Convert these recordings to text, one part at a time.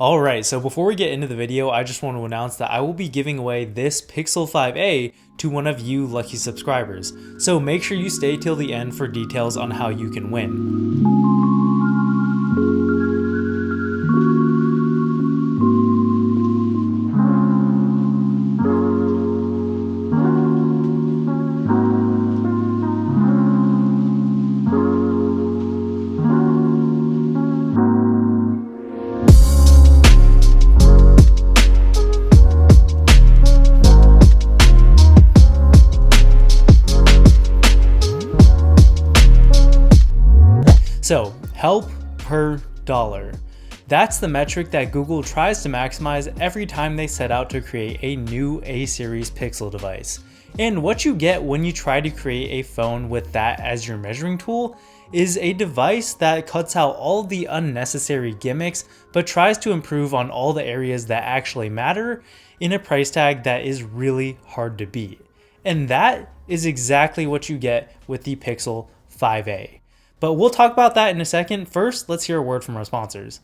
Alright, so before we get into the video, I just want to announce that I will be giving away this Pixel 5a to one of you lucky subscribers. So make sure you stay till the end for details on how you can win. So, help per dollar. That's the metric that Google tries to maximize every time they set out to create a new A-series Pixel device. And what you get when you try to create a phone with that as your measuring tool is a device that cuts out all the unnecessary gimmicks but tries to improve on all the areas that actually matter in a price tag that is really hard to beat. And that is exactly what you get with the Pixel 5a. But we'll talk about that in a second. First, let's hear a word from our sponsors.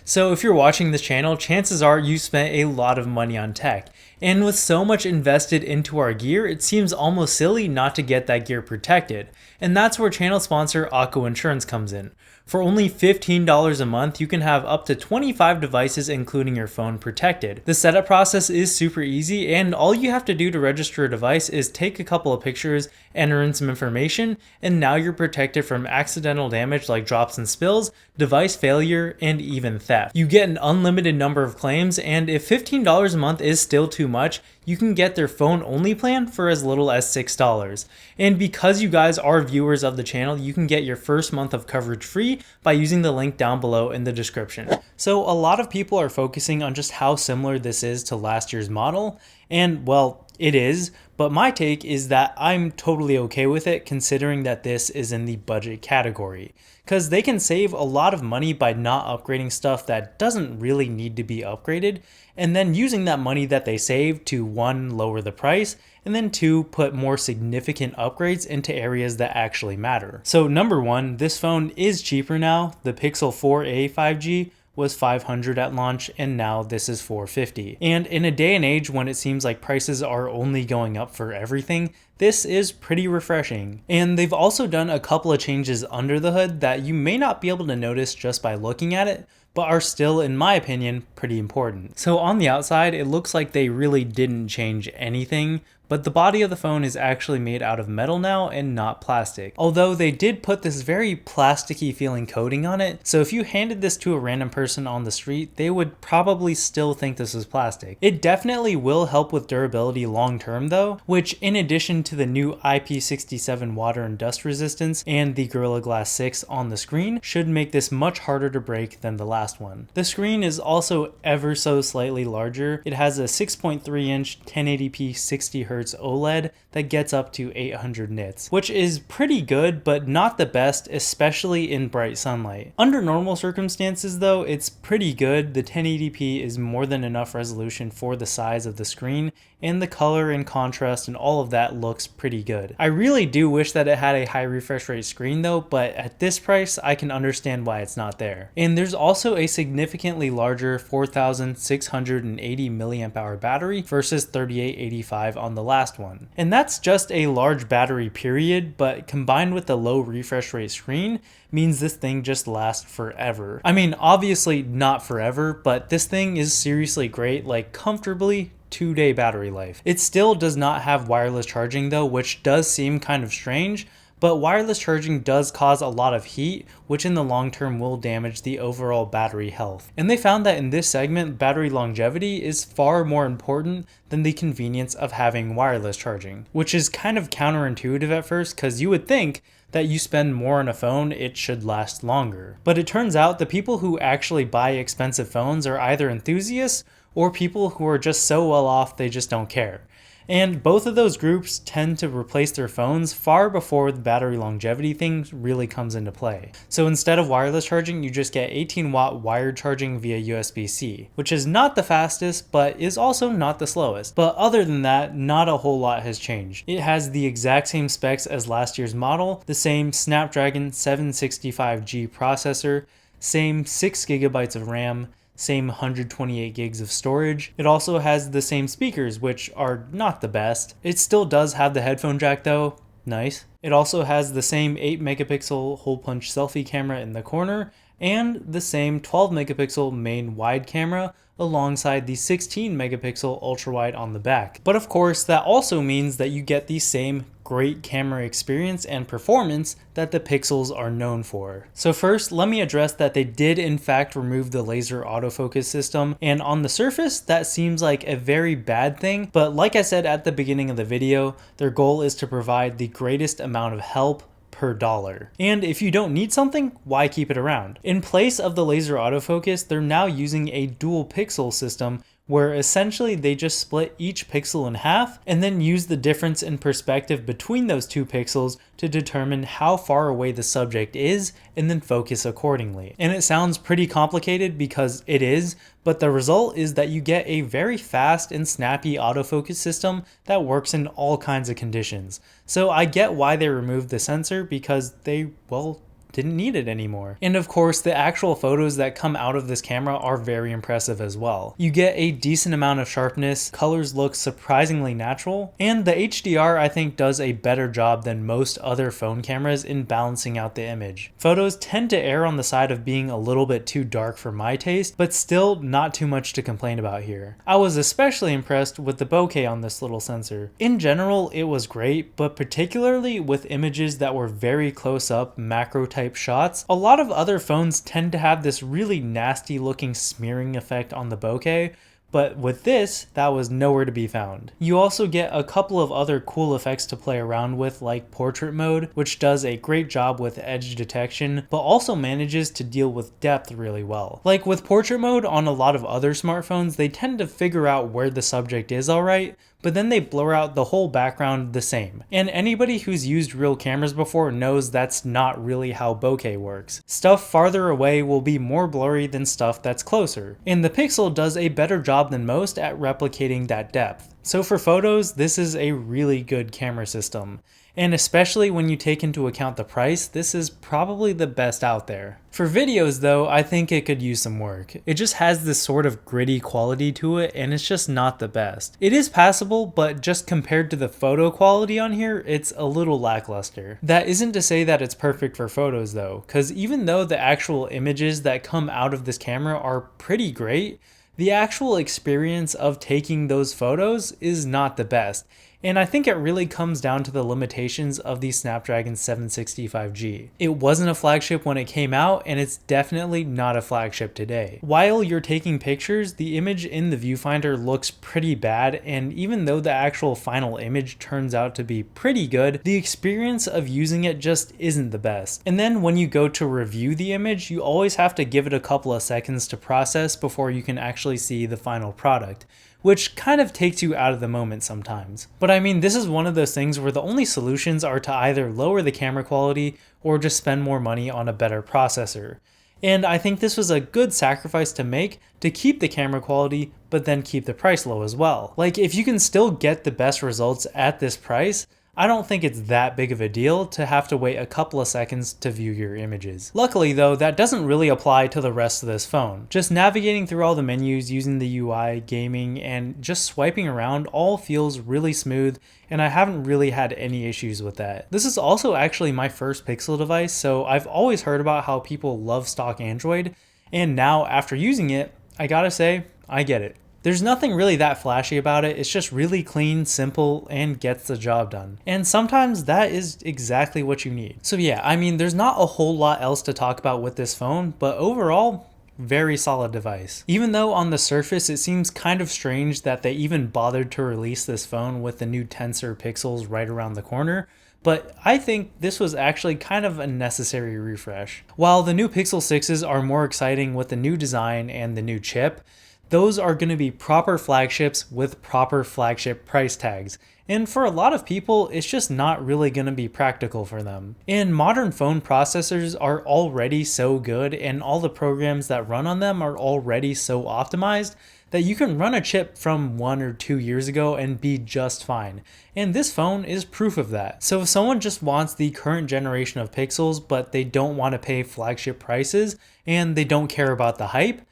So if you're watching this channel, chances are you spent a lot of money on tech. And with so much invested into our gear, it seems almost silly not to get that gear protected. And that's where channel sponsor AKKO Insurance comes in. For only $15 a month, you can have up to 25 devices including your phone protected. The setup process is super easy, and all you have to do to register a device is take a couple of pictures, enter in some information, and now you're protected from accidental damage like drops and spills, device failure, and even theft. You get an unlimited number of claims, and if $15 a month is still too much, you can get their phone only plan for as little as $6. And because you guys are viewers of the channel, you can get your first month of coverage free by using the link down below in the description. So a lot of people are focusing on just how similar this is to last year's model, and well, it is, but my take is that I'm totally okay with it considering that this is in the budget category. Because they can save a lot of money by not upgrading stuff that doesn't really need to be upgraded, and then using that money that they save to 1, lower the price, and then 2, put more significant upgrades into areas that actually matter. So number 1, this phone is cheaper now. The Pixel 4a 5G was $500 at launch, and now this is $450. And in a day and age when it seems like prices are only going up for everything, this is pretty refreshing. And they've also done a couple of changes under the hood that you may not be able to notice just by looking at it, but are still, in my opinion, pretty important. So on the outside, it looks like they really didn't change anything, but the body of the phone is actually made out of metal now and not plastic. Although they did put this very plasticky feeling coating on it, so if you handed this to a random person on the street, they would probably still think this was plastic. It definitely will help with durability long term though, which in addition to the new IP67 water and dust resistance and the Gorilla Glass 6 on the screen, should make this much harder to break than the last one. The screen is also ever so slightly larger. It has a 6.3 inch 1080p 60Hz OLED that gets up to 800 nits, which is pretty good, but not the best, especially in bright sunlight. Under normal circumstances though, it's pretty good. The 1080p is more than enough resolution for the size of the screen, and the color and contrast and all of that looks pretty good. I really do wish that it had a high refresh rate screen though, but at this price, I can understand why it's not there. And there's also a significantly larger 4680 milliamp hour battery versus 3885 on the last one. And that's just a large battery period, but combined with the low refresh rate screen means this thing just lasts forever. I mean, obviously not forever, but this thing is seriously great, like comfortably 2-day battery life. It still does not have wireless charging though, which does seem kind of strange, but wireless charging does cause a lot of heat, which in the long term will damage the overall battery health. And they found that in this segment, battery longevity is far more important than the convenience of having wireless charging, which is kind of counterintuitive at first because you would think that you spend more on a phone, it should last longer. But it turns out the people who actually buy expensive phones are either enthusiasts or people who are just so well off they just don't care. And both of those groups tend to replace their phones far before the battery longevity thing really comes into play. So instead of wireless charging, you just get 18-watt wired charging via USB-C, which is not the fastest, but is also not the slowest. But other than that, not a whole lot has changed. It has the exact same specs as last year's model, the same Snapdragon 765G processor, same 6 GB of RAM, same 128 gigs of storage. It also has the same speakers, which are not the best. It still does have the headphone jack though, nice. It also has the same 8 megapixel hole punch selfie camera in the corner, and the same 12 megapixel main wide camera alongside the 16 megapixel ultra wide on the back. But of course, that also means that you get the same great camera experience and performance that the Pixels are known for. So first, let me address that they did in fact remove the laser autofocus system, and on the surface that seems like a very bad thing, but like I said at the beginning of the video, their goal is to provide the greatest amount of help per dollar. And if you don't need something, why keep it around? In place of the laser autofocus, they're now using a dual pixel system where essentially they just split each pixel in half and then use the difference in perspective between those two pixels to determine how far away the subject is and then focus accordingly. And it sounds pretty complicated because it is, but the result is that you get a very fast and snappy autofocus system that works in all kinds of conditions. So I get why they removed the sensor because they, well, didn't need it anymore. And of course, the actual photos that come out of this camera are very impressive as well. You get a decent amount of sharpness, colors look surprisingly natural, and the HDR I think does a better job than most other phone cameras in balancing out the image. Photos tend to err on the side of being a little bit too dark for my taste, but still not too much to complain about here. I was especially impressed with the bokeh on this little sensor. In general, it was great, but particularly with images that were very close up, macro type shots, a lot of other phones tend to have this really nasty looking smearing effect on the bokeh, but with this, that was nowhere to be found. You also get a couple of other cool effects to play around with, like portrait mode, which does a great job with edge detection, but also manages to deal with depth really well. Like with portrait mode on a lot of other smartphones, they tend to figure out where the subject is alright, but then they blur out the whole background the same. And anybody who's used real cameras before knows that's not really how bokeh works. Stuff farther away will be more blurry than stuff that's closer. And the Pixel does a better job than most at replicating that depth. So for photos, this is a really good camera system. And especially when you take into account the price, this is probably the best out there. For videos though, I think it could use some work. It just has this sort of gritty quality to it and it's just not the best. It is passable, but just compared to the photo quality on here, it's a little lackluster. That isn't to say that it's perfect for photos though, because even though the actual images that come out of this camera are pretty great, the actual experience of taking those photos is not the best. And I think it really comes down to the limitations of the Snapdragon 765G. It wasn't a flagship when it came out, and it's definitely not a flagship today. While you're taking pictures, the image in the viewfinder looks pretty bad, and even though the actual final image turns out to be pretty good, the experience of using it just isn't the best. And then when you go to review the image, you always have to give it a couple of seconds to process before you can actually see the final product, which kind of takes you out of the moment sometimes. But I mean, this is one of those things where the only solutions are to either lower the camera quality or just spend more money on a better processor. And I think this was a good sacrifice to make to keep the camera quality, but then keep the price low as well. Like, if you can still get the best results at this price, I don't think it's that big of a deal to have to wait a couple of seconds to view your images. Luckily though, that doesn't really apply to the rest of this phone. Just navigating through all the menus, using the UI, gaming, and just swiping around all feels really smooth, and I haven't really had any issues with that. This is also actually my first Pixel device, so I've always heard about how people love stock Android, and now after using it, I gotta say, I get it. There's nothing really that flashy about it, it's just really clean, simple, and gets the job done. And sometimes that is exactly what you need. So yeah, I mean, there's not a whole lot else to talk about with this phone, but overall, very solid device. Even though on the surface it seems kind of strange that they even bothered to release this phone with the new Tensor Pixels right around the corner, but I think this was actually kind of a necessary refresh. While the new Pixel 6s are more exciting with the new design and the new chip, those are going to be proper flagships with proper flagship price tags. And for a lot of people, it's just not really going to be practical for them. And modern phone processors are already so good, and all the programs that run on them are already so optimized that you can run a chip from 1 or 2 years ago and be just fine. And this phone is proof of that. So if someone just wants the current generation of Pixels, but they don't want to pay flagship prices and they don't care about the hype,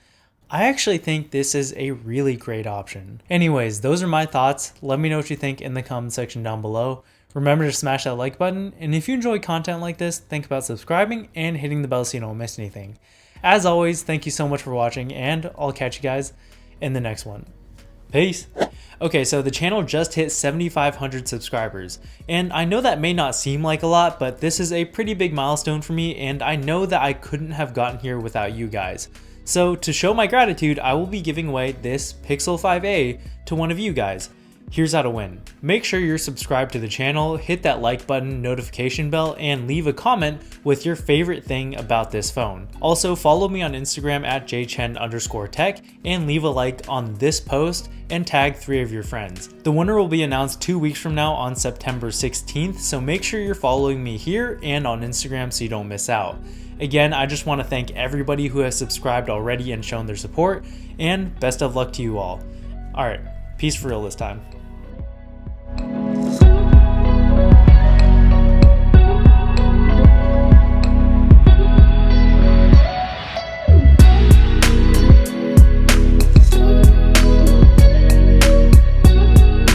I actually think this is a really great option. Anyways, those are my thoughts. Let me know what you think in the comment section down below. Remember to smash that like button, and if you enjoy content like this, think about subscribing and hitting the bell so you don't miss anything. As always, thank you so much for watching, and I'll catch you guys in the next one. Peace. Okay, so the channel just hit 7,500 subscribers, and I know that may not seem like a lot, but this is a pretty big milestone for me, and I know that I couldn't have gotten here without you guys. So to show my gratitude, I will be giving away this Pixel 5a to one of you guys. Here's how to win. Make sure you're subscribed to the channel, hit that like button, notification bell, and leave a comment with your favorite thing about this phone. Also, follow me on Instagram at jchen_tech and leave a like on this post and tag 3 of your friends. The winner will be announced 2 weeks from now on September 16th, so make sure you're following me here and on Instagram so you don't miss out. Again, I just want to thank everybody who has subscribed already and shown their support, and best of luck to you all. Alright, peace for real this time.